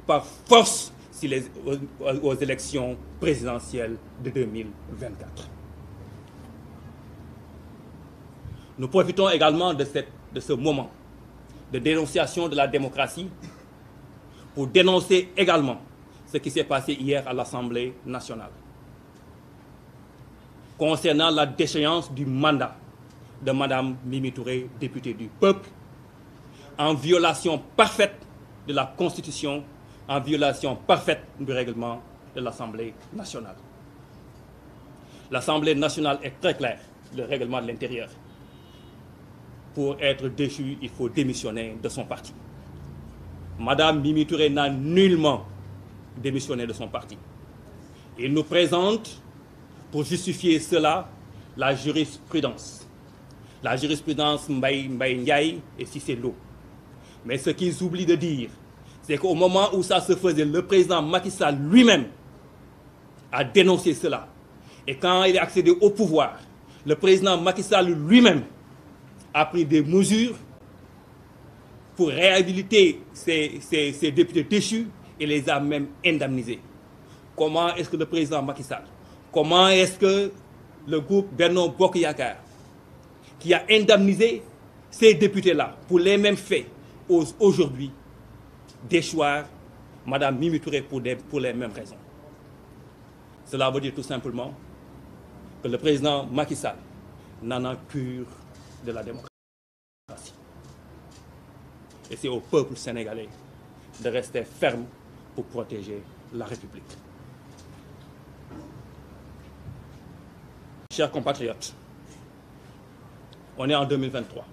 par force aux élections présidentielles de 2024. Nous profitons également de ce moment de dénonciation de la démocratie pour dénoncer également ce qui s'est passé hier à l'Assemblée nationale concernant la déchéance du mandat de Mme Mimi Touré, députée du peuple, en violation parfaite de la Constitution, en violation parfaite du règlement de l'Assemblée nationale. L'Assemblée nationale est très claire, le règlement de l'intérieur. Pour être déchu, il faut démissionner de son parti. Mme Mimi Touré n'a nullement démissionné de son parti. Il nous présente, pour justifier cela, la jurisprudence. La jurisprudence Mbaye Ndiaye et Cissé Lo. Mais ce qu'ils oublient de dire, c'est qu'au moment où ça se faisait, le président Macky Sall lui-même a dénoncé cela. Et quand il est accédé au pouvoir, le président Macky Sall lui-même a pris des mesures pour réhabiliter ces députés déchus et les a même indemnisés. Comment est-ce que le président Macky Sall, comment est-ce que le groupe Benno Bokk Yakaar, qui a indemnisé ces députés-là pour les mêmes faits, ose aujourd'hui déchoir Mme Mimi Touré pour les mêmes raisons? Cela veut dire tout simplement que le président Macky Sall n'en a cure de la démocratie. Et c'est au peuple sénégalais de rester ferme pour protéger la République. Chers compatriotes, on est en 2023.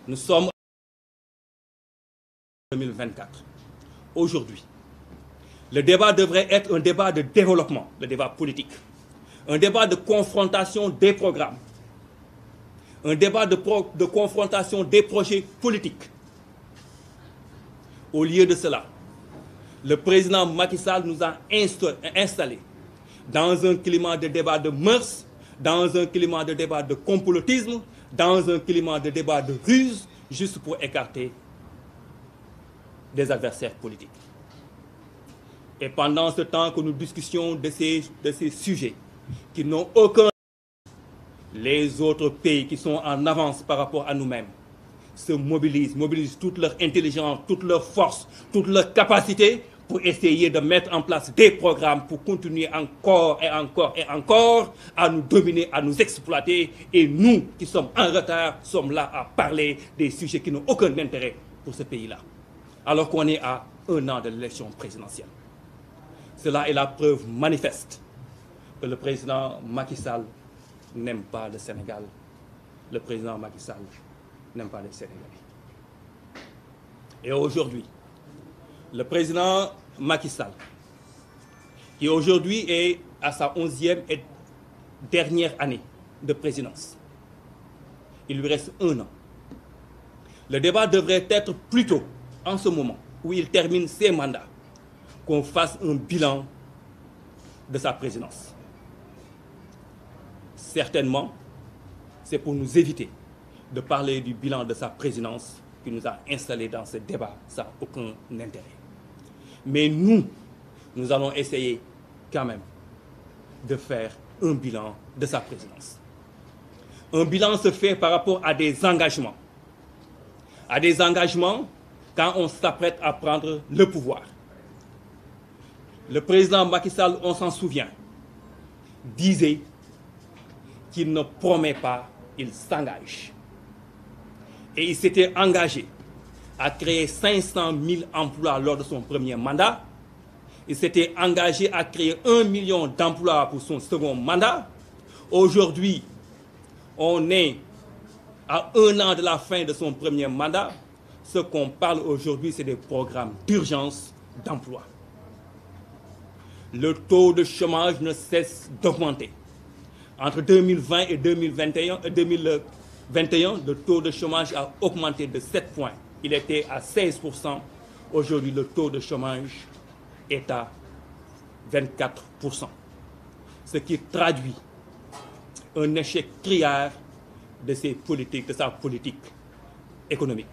Nous sommes en 2024. Aujourd'hui, le débat devrait être un débat de développement, le débat politique, un débat de confrontation des programmes, un débat de confrontation des projets politiques. Au lieu de cela, le président Macky Sall nous a installés dans un climat de débat de mœurs, dans un climat de débat de complotisme, dans un climat de débat de ruse, juste pour écarter des adversaires politiques. Et pendant ce temps que nous discutions de ces sujets qui n'ont aucun... Les autres pays qui sont en avance par rapport à nous-mêmes se mobilisent toute leur intelligence, toute leur force, toute leur capacité pour essayer de mettre en place des programmes pour continuer encore et encore et encore à nous dominer, à nous exploiter. Et nous, qui sommes en retard, sommes là à parler des sujets qui n'ont aucun intérêt pour ce pays-là. Alors qu'on est à 1 an de l'élection présidentielle. Cela est la preuve manifeste que le président Macky Sall n'aime pas le Sénégal. Le président Macky Sall n'aime pas les Sénégalais. Et aujourd'hui, le président Macky Sall, qui aujourd'hui est à sa 11e et dernière année de présidence, il lui reste 1 an. Le débat devrait être plutôt en ce moment où il termine ses mandats, qu'on fasse un bilan de sa présidence. Certainement, c'est pour nous éviter de parler du bilan de sa présidence qui nous a installés dans ce débat sans aucun intérêt. Mais nous allons essayer quand même de faire un bilan de sa présidence. Un bilan se fait par rapport à des engagements. À des engagements quand on s'apprête à prendre le pouvoir. Le président Macky Sall, on s'en souvient, disait qu'il ne promet pas, il s'engage. Et il s'était engagé à créer 500 000 emplois lors de son premier mandat. Il s'était engagé à créer 1 million d'emplois pour son second mandat. Aujourd'hui, on est à 1 an de la fin de son premier mandat. Ce qu'on parle aujourd'hui, c'est des programmes d'urgence d'emploi. Le taux de chômage ne cesse d'augmenter. Entre 2020 et 2021, le taux de chômage a augmenté de 7 points. Il était à 16%. Aujourd'hui, le taux de chômage est à 24%. Ce qui traduit un échec criard de sa politique économique.